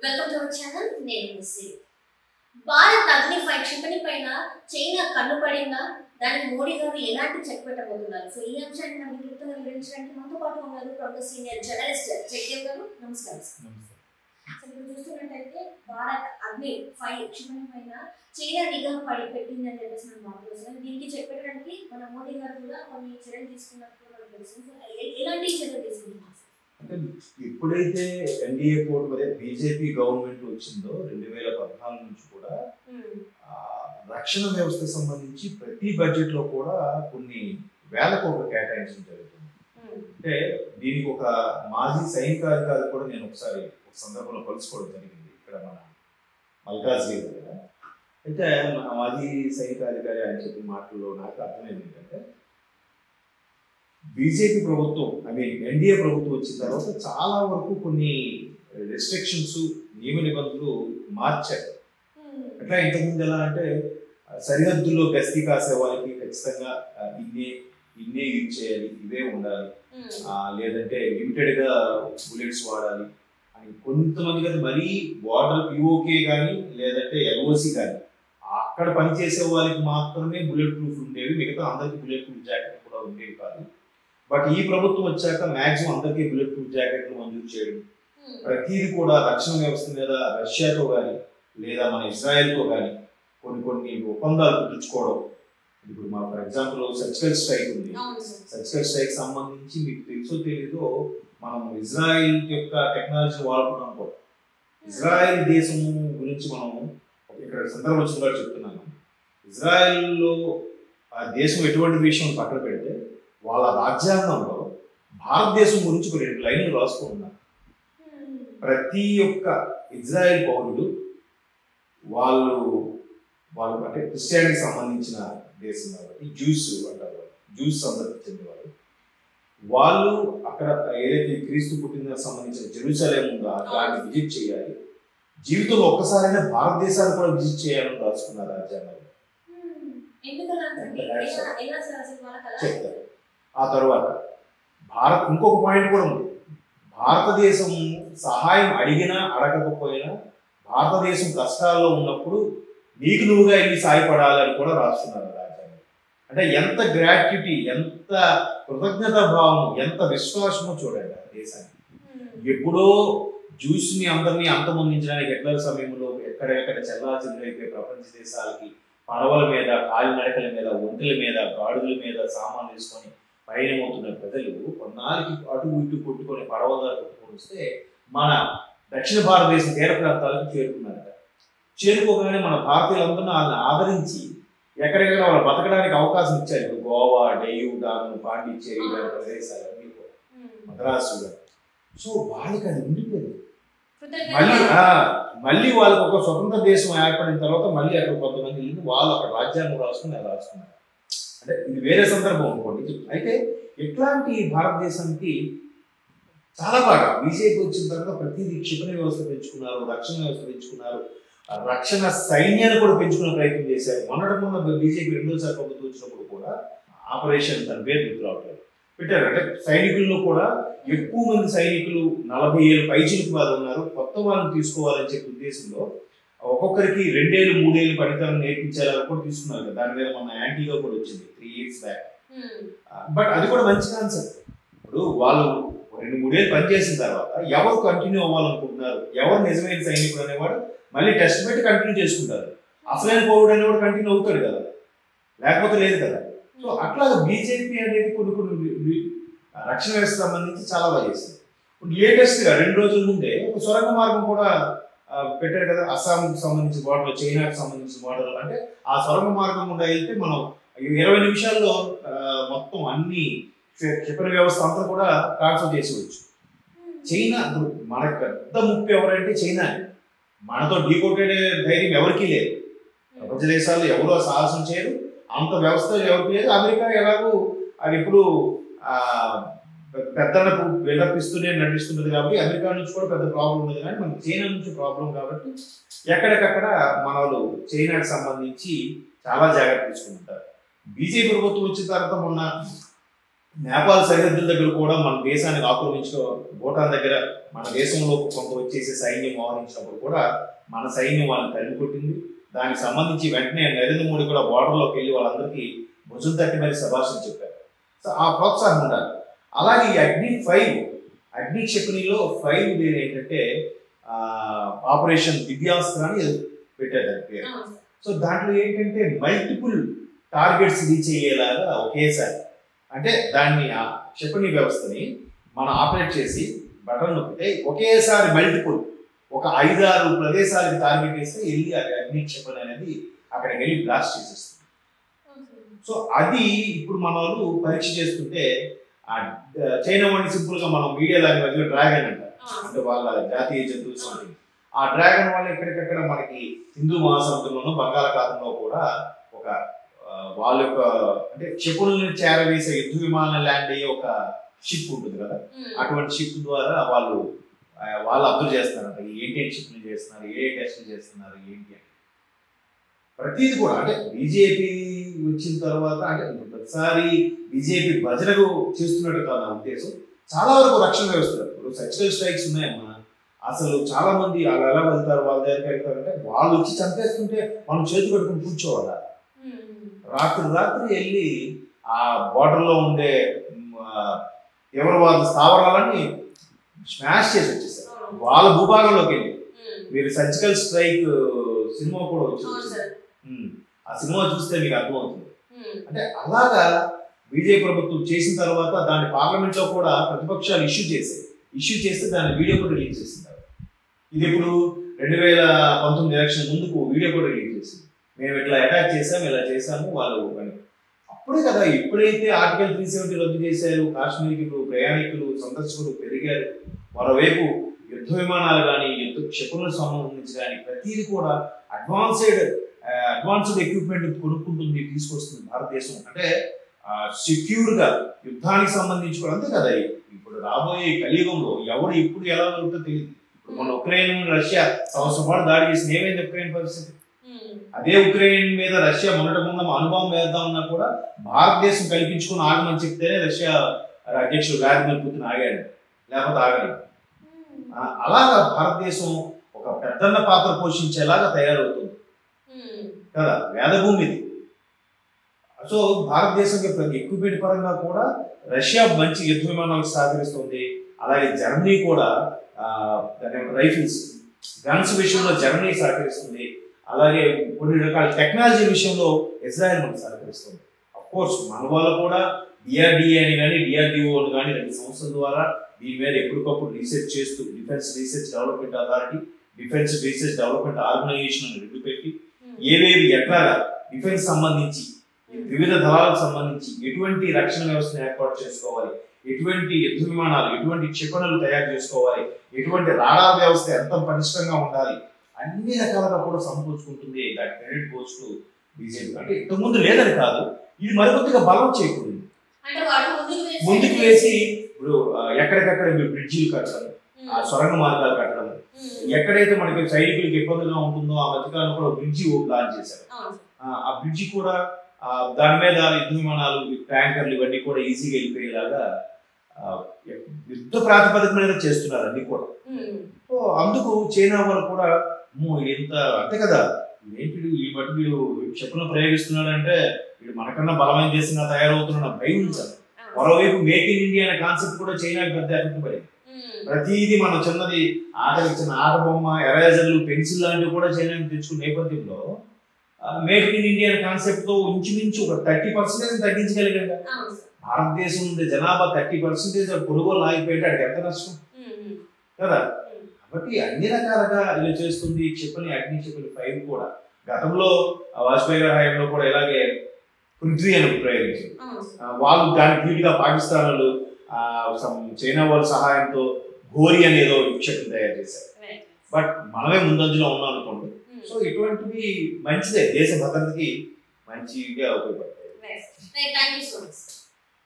Welcome to our channel. నేను మిస్సి. భారత్ అగ్ని క్షిపణి పైన చైనా కన్నుపడిందా, దానికి మోడీ గారు ఎలాంటి చెక్ పెట్టబోతున్నారు? సో ఈ అంశాన్ని నాకు క్లుప్తంగా వివరించడానికి మనతో పాటు ఉన్నారు ప్రముఖ సీనియర్ జర్నలిస్ట్ జగదేవ్ గారు. నమస్కారం సార్. ఇప్పుడు చూస్తున్నట్టయితే భారత్ అగ్ని 5 క్షిపణి పైన చైనా నిఘా పెట్టింది అని చెప్పేసి మనం మాట్లాడుతున్నాం. దీనికి చెక్ పెట్టడానికి మన మోడీ గారు కూడా కొన్ని చర్యలు తీసుకున్నట్టు మనకు తెలుస్తుంది. ఎలాంటి చర్యలు తీసుకుంటున్నారు? అంటే ఎప్పుడైతే ఎన్డీఏ కోర్టు అదే బీజేపీ గవర్నమెంట్ వచ్చిందో 2014 నుంచి కూడా రక్షణ వ్యవస్థకు సంబంధించి ప్రతి బడ్జెట్ లో కూడా కొన్ని వేల కోట్లు కేటాయించడం జరుగుతుంది. అంటే దీనికి ఒక మాజీ సైనికాధికారి కూడా నేను ఒకసారి ఒక సందర్భంలో కలుసుకోవడం జరిగింది ఇక్కడ మన మల్కాజ్గిరి దగ్గర. అయితే మన మాజీ సైనికాధికారి ఆయన చెప్పిన మాటల్లో నాకు అర్థమైంది ఏంటంటే, బీజేపీ ప్రభుత్వం ఎన్డీఏ ప్రభుత్వం వచ్చిన తర్వాత చాలా వరకు కొన్ని రెస్ట్రిక్షన్స్ నియమ నిబంధనలు మార్చారు. అట్లా ఇంతకుముందు ఎలా అంటే సరిహద్దుల్లో గస్తీ కాసే వాళ్ళకి ఖచ్చితంగా ఇన్నే యూజ్ చేయాలి, ఇవే ఉండాలి, లేదంటే లిమిటెడ్ గా బుల్లెట్స్ వాడాలి అని కొంతమంది కదా మరీ బార్డర్ పిఓకే కానీ లేదంటే ఎల్ఓసి కానీ అక్కడ పనిచేసే వాళ్ళకి మాత్రమే బుల్లెట్ ప్రూఫ్ ఉండేవి, మిగతా అందరికి బుల్లెట్ ప్రూఫ్ జాకెట్ కూడా ఉండేవి కాదు. బట్ ఈ ప్రభుత్వం వచ్చాక మాక్సిమం అందరికీ బుల్లెట్ ప్రూఫ్ జాకెట్లు మంజూరు చేయడం, ప్రతిదీ కూడా రక్షణ వ్యవస్థ మీద రష్యాతో కానీ లేదా మన ఇజ్రాయెల్తో కానీ కొన్ని ఒప్పందాలు కుదుర్చుకోవడం. ఇప్పుడు మా ఫర్ ఎగ్జాంపుల్ సర్జికల్ స్ట్రైక్ ఉంది. సర్జికల్ స్ట్రైక్ సంబంధించి మీకు తెలుసో తెలీదో మనం ఇజ్రాయెల్ యొక్క టెక్నాలజీ వాడుకున్నాం కూడా. ఇజ్రాయెల్ దేశం గురించి మనం ఇక్కడ సందర్భంగా చెప్తున్నాను. ఇజ్రాయెల్లో ఆ దేశం ఎటువంటి విషయం పక్కన పెడితే వాళ్ళ రాజ్యాంగంలో భారతదేశం గురించి ఒక 2 లైన్లు రాసుకుంటున్నారు. ప్రతి ఒక్క ఇజ్రాయెల్ పౌరుడు వాళ్ళు అంటే క్రిస్టియానిటీకి సంబంధించిన దేశం కాబట్టి జ్యూస్ అంటారు, జ్యూస్ సందర్భం చెందేవారు. వాళ్ళు అక్కడ ఏదైతే క్రీస్తు పుట్టిన సంబంధించిన జెరూసలేం ఉందో దాన్ని విజిట్ చేయాలి, జీవితంలో ఒక్కసారైనా భారతదేశాన్ని కూడా విజిట్ చేయాలని రాసుకున్నారు రాజ్యాంగంలో. చెప్తారు. ఆ తర్వాత ఇంకొక పాయింట్ కూడా ఉంది. భారతదేశం సహాయం అడిగినా అడగకపోయినా భారతదేశం కష్టాల్లో ఉన్నప్పుడు నీకు నువ్వుగా వెళ్ళి సాయపడాలని కూడా రాస్తున్నారు రాజ్యాంగం. అంటే ఎంత గ్రాట్యుటీ, ఎంత కృతజ్ఞత భావం, ఎంత విశ్వాసమో చూడండి ఆ దేశానికి. ఎప్పుడో జ్యూస్ని అందరినీ అంతమొందించడానికి హిట్లర్ సమయంలో ఎక్కడెక్కడ చెల్లాచెదురైపోయే ప్రపంచ దేశాలకి పడవల మీద, కాలినడకల మీద, ఒంటెల మీద, గాడుల మీద సామాన్లు వేసుకొని పయనమవుతున్న ప్రజలు కొన్నాళ్ళకి అటు ఇటు కొట్టుకొని పడవల కొట్టుకొని వస్తే మన దక్షిణ భారతదేశం తీర ప్రాంతాలకు చేరుకున్నారట. చేరుకోగానే మన భారతీయులందరూ వాళ్ళని ఆదరించి ఎక్కడెక్కడ వాళ్ళు బతకడానికి అవకాశం ఇచ్చారు. ఇప్పుడు గోవా, డెయ్యూ, డాము, పాండిచ్చేరి ఇలాంటి ప్రదేశాలన్నీ కూడా, మద్రాసు. సో వాళ్ళకి అది ఉండిపోయింది. మళ్ళీ వాళ్ళకి ఒక స్వతంత్ర దేశం ఏర్పడిన తర్వాత మళ్ళీ అక్కడ కొంతమంది వాళ్ళు అక్కడ రాజ్యాంగం రాసుకుని అది రాసుకున్నారు. అంటే ఇది వేరే సందర్భం అనుకోండి. అయితే ఎట్లాంటి భారతదేశానికి చాలా బాగా బీజేపీ వచ్చిన తర్వాత ప్రతిదీ క్షిపణి వ్యవస్థ పెంచుకున్నారు, రక్షణ వ్యవస్థ పెంచుకున్నారు, రక్షణ సైన్యాన్ని కూడా పెంచుకునే ప్రయత్నం చేశారు. మొన్నటి బీజేపీ రెండోసారి ప్రభుత్వం వచ్చినప్పుడు కూడా ఆపరేషన్ తన పేరు గుర్తు రావట్లేదు పెట్టారు. అంటే సైనికుల్లో కూడా ఎక్కువ మంది సైనికులు 40 ఏళ్ళు పైచిలకు వారు ఉన్నారు. కొత్త వాళ్ళని తీసుకోవాలని చెప్పే ఉద్దేశంలో ఒక్కొక్కరికి 2 ఏళ్ళు 3 ఏళ్ళు పనితనం నేర్పించాలని కూడా తీసుకున్నారు కదా. దాని మీద మన యాంటీగా కూడా వచ్చింది 3 years బ్యాక్. బట్ అది కూడా మంచి కాన్సెప్ట్. ఇప్పుడు వాళ్ళు 2-3 ఏళ్ళు పనిచేసిన తర్వాత ఎవరు కంటిన్యూ అవ్వాలనుకుంటున్నారు, ఎవరు నిజమైన సైనికుడు అనేవాడు మళ్ళీ టెస్ట్ పెట్టి కంటిన్యూ చేసుకుంటారు. అసలైన పౌరుడు అనేవాడు కంటిన్యూ అవుతాడు కదా, లేకపోతే లేదు కదా. సో అట్లా బీజేపీ అనేది కొన్ని రక్షణ వ్యవస్థ సంబంధించి చాలా బాగా చేసింది. లేటెస్ట్గా 2 రోజుల ముందే ఒక సొరంగ మార్గం కూడా పెట్టారు కదా, అస్సాంకి సంబంధించిన బార్డర్, చైనాకి సంబంధించిన బార్డర్. అంటే ఆ సొరంగ మార్గం గుండా వెళ్తే మనం 20 నిమిషాల్లో మొత్తం అన్ని క్షిపణి వ్యవస్థ అంతా కూడా ట్రాన్స్ఫర్ చేసేవచ్చు. చైనా మనకు పెద్ద ముప్పు ఎవరంటే చైనా. మనతో ఢీకొట్టే ధైర్యం ఎవరికీ లేదు. ప్రపంచ దేశాల్లో ఎవరో సాహసం చేయరు, అంత వ్యవస్థ ఎవరికి లేదు. అమెరికా ఎలాగో అది ఇప్పుడు పెద్దలకు విలపిస్తూనే నటిస్తున్నది కాబట్టి అమెరికా నుంచి కూడా పెద్ద ప్రాబ్లం ఉండదు. కానీ మనకి చైనా నుంచి ప్రాబ్లం కాబట్టి ఎక్కడికక్కడ మన వాళ్ళు చైనాకి సంబంధించి చాలా జాగ్రత్త తీసుకుంటారు. బీజేపీ ప్రభుత్వం వచ్చిన తర్వాత మొన్న నేపాల్ సరిహద్దుల దగ్గర కూడా మన దేశానికి ఆక్రమించుకో భూటాన్ దగ్గర మన దేశంలో కొంత వచ్చేసి సైన్యం మోహరించినప్పుడు కూడా మన సైన్యం వాళ్ళని తరిమి కొట్టింది. దానికి సంబంధించి వెంటనే నరేంద్ర మోడీ కూడా బోర్డర్లోకి వెళ్ళి వాళ్ళందరికీ భుజం తట్టి మరి శభాషణ చెప్పారు. సో ఆ ప్రోత్సాహం ఉండాలి. అలాగే ఈ అగ్ని క్షిపణిలో 5 ఏంటంటే ఆపరేషన్ దివ్యాస్త్రాన్ని పెట్టారు దాని పేరు. సో దాంట్లో ఏంటంటే మల్టిపుల్ టార్గెట్స్ రీచ్ అయ్యేలాగా ఒకేసారి, అంటే దాన్ని ఆ క్షిపణి వ్యవస్థని మనం ఆపరేట్ చేసి బటన్ నొక్కితే ఒకేసారి మల్టిపుల్ ఒక 5-6 ప్రదేశాలకు టార్గెట్ చేస్తే వెళ్ళి అగ్ని క్షిపణి అనేది అక్కడికి వెళ్ళి బ్లాస్ట్ చేసేస్తుంది. సో అది ఇప్పుడు మన వాళ్ళు పరీక్ష చేస్తుంటే చైనా వాడిని సింపుల్ గా మనం మీడియా లాంగ్వేజ్ లో డ్రాగన్ అంటారు, అంటే వాళ్ళ జాతీయ జంతువు సంథింగ్. ఆ డ్రాగన్ వాళ్ళు ఎక్కడికక్కడ మనకి హిందూ మహాసముద్రంలోనూ బంగాళాఖాతంలో కూడా ఒక వాళ్ళ యొక్క అంటే క్షిపణుల్ని చేరవేసే యుద్ధ విమానం ల్యాండ్ అయ్యే ఒక షిప్ ఉంటుంది కదా, అటువంటి షిప్ ద్వారా వాళ్ళు అబ్జర్వ్ చేస్తారంట ఏంటి క్షిపణులు చేస్తున్నారు, ఏ టెస్టులు చేస్తున్నారు ఏంటి అని. ప్రతిది కూడా అంటే బీజేపీ వచ్చిన తర్వాత అంటే ప్రతిసారి బీజేపీ భజనకు చేస్తున్నట్టు కాదు నా ఉద్దేశం. చాలా వరకు రక్షణ వ్యవస్థలు ఇప్పుడు సర్జికల్ స్ట్రైక్స్ ఉన్నాయమ్మా. అసలు చాలా మంది వాళ్ళు ఎలా వెళ్తారు, వాళ్ళ దగ్గరికి వెళ్తారంటే వాళ్ళు వచ్చి చంపేస్తుంటే మనం చేతి కట్టుకుని కూర్చోవాలా. రాత్రి వెళ్ళి ఆ బార్డర్లో ఉండే తీవ్రవాద స్థావరాలని స్మాష్ చేసి వచ్చేసారు వాళ్ళ భూభాగంలోకి వెళ్ళి. మీరు సర్జికల్ స్ట్రైక్ సినిమా కూడా వచ్చి ఆ సినిమా చూస్తే మీకు అర్థమవుతుంది. అంటే అలాగా బీజేపీ ప్రభుత్వం చేసిన తర్వాత దాన్ని పార్లమెంట్ లో కూడా ప్రతిపక్షాలు ఇష్యూ చేస్తే దాన్ని వీడియో కూడా రిలీజ్ చేసింది. ఇది ఇప్పుడు 2019 ఎలక్షన్ ముందుకు వీడియో కూడా రిలీజ్ చేసింది. మేము ఇట్లా అటాక్ చేసాము, ఇలా చేసాము వాళ్ళు అని. అప్పుడే కదా ఎప్పుడైతే ఆర్టికల్ 370 రద్దు చేశారు, కాశ్మీర్కి ప్రయాణికులు సందర్శకులు పెరిగారు, మరోవైపు యుద్ధ విమానాలు కానీ యుద్ధ క్షిపణులకు సంబంధించి కానీ ప్రతిదీ కూడా అడ్వాన్స్డ్ ఎక్విప్మెంట్ కొనుక్కుంటుంది, తీసుకొస్తుంది భారతదేశం. అంటే సెక్యూర్ గా యుద్ధానికి సంబంధించి కూడా అంతే కదా. ఇప్పుడు రాబోయే కలియుగంలో ఎవరు ఇప్పుడు ఎలా ఉంటుందో తెలియదు. ఇప్పుడు మన ఉక్రెయిన్ రష్యా సంవత్సరం పాటు దాడి చేసిన ఏమైంది ఉక్రెయిన్ పరిస్థితి? అదే ఉక్రెయిన్ మీద రష్యా మొన్నటి అనుభవం వేద్దామన్నా కూడా భారతదేశం కల్పించుకుని ఆగమని చెప్తేనే రష్యా అధ్యక్షుడు వ్లాదిమిర్ పుతిన్ ఆగాడు, లేకపోతే ఆగలేదు. అలాగా భారతదేశం ఒక పెద్దన్న పాత్ర పోషించేలాగా తయారవుతుంది కదా, వేదభూమిది. సో భారతదేశంకి ప్రతి ఎక్విప్మెంట్ పరంగా కూడా రష్యా మంచి యుద్ధ విమానాలకు సహకరిస్తుంది. అలాగే జర్మనీ కూడా రైఫిల్స్ గన్స్ విషయంలో జర్మనీ సహకరిస్తుంది. అలాగే కొన్ని రకాల టెక్నాలజీ విషయంలో ఇజ్రాయెల్ మనకు సహకరిస్తుంది. అఫ్ కోర్స్ మన వాళ్ళు కూడా డిఆర్డిఏ అని కానీ డిఆర్డిఓ అని కానీ 2 సంస్థల ద్వారా దీని మీద ఎప్పటికప్పుడు రీసెర్చ్ చేస్తూ defence research development authority, defence research development organisation అని 2 పెట్టి ఏవేవి ఎట్లాగా డిఫెన్స్ సంబంధించి వివిధ దళాలకు సంబంధించి ఎటువంటి రక్షణ వ్యవస్థను ఏర్పాటు చేసుకోవాలి, ఎటువంటి యుద్ధ విమానాలు, ఎటువంటి క్షిపణులు తయారు చేసుకోవాలి, ఎటువంటి రాడార్ వ్యవస్థ ఎంత పటిష్టంగా ఉండాలి, అన్ని రకాలుగా కూడా సమకూర్చుకుంటుంది. దాని క్రెడిట్ గోస్ టు బీజేపీ. అంటే ఇంతకుముందు లేదని కాదు, ఇది మరికొద్దిగా బలం చేకూరింది. ముందుకు వేసి ఇప్పుడు ఎక్కడికక్కడ బ్రిడ్జిలు కట్టడం, ఆ సొరంగ మార్గాలు కట్టడం, ఎక్కడైతే మనకి సైనికులకు ఇబ్బందిగా ఉంటుందో ఆ మధ్యకాలంలో కూడా బ్రిడ్జి లాంచ్ చేశారు. ఆ బ్రిడ్జి కూడా దాని మీద యుద్ధ విమానాలు, ట్యాంకర్లు ఇవన్నీ కూడా ఈజీగా వెళ్ళిపోయేలాగా యుద్ధ ప్రాతిపదిక మీద చేస్తున్నారు అన్ని కూడా. సో అందుకు చైనా వాళ్ళు కూడా ఎంత అంతే కదా, ఏంటి ఈ బట్టి వీడు క్షిపణులు ప్రయోగిస్తున్నాడంటే వీడు మనకన్నా బలమైన దేశంగా తయారవుతున్న భయం ఉంచాలి. మరోవైపు మేక్ ఇన్ ఇండియా అనే కాన్సెప్ట్ కూడా చైనాకి పెద్ద ఎఫెక్ట్ పడింది. ప్రతిదీ మన చిన్నది చిన్న ఆట బొమ్మ, ఎరేజర్లు, పెన్సిల్ లాంటివి కూడా చైనాకి తెచ్చుకున్న నేపథ్యంలో మేక్ ఇన్ ఇండియా అనే కాన్సెప్ట్ తో ఇంచుమించు ఒక 30% తగ్గించగలిగాం. భారతదేశం ఉండే జనాభా 30% కొనుగోలు ఆగిపోయింటే అక్కడికి ఎంత నష్టం కదా. కాబట్టి అన్ని రకాలుగా ఇలా చేస్తుంది. అగ్ని క్షిపణి 5 కూడా గతంలో వాజ్పేయి గారి హయాంలో కూడా ఇలాగే పృథ్వీ అని ప్రయోగించారు. వాళ్ళు దానికి ధీటుగా పాకిస్తాన్ వాళ్ళు చైనా వాళ్ళ సహాయంతో ఘోరి అనేదో క్షిపణి తయారు చేశారు. బట్ మనమే ముందంజలో ఉన్నాం అనుకోండి. సో ఇటువంటివి మంచిదే, దేశ భద్రతకి మంచిగా ఉపయోగపడతాయి.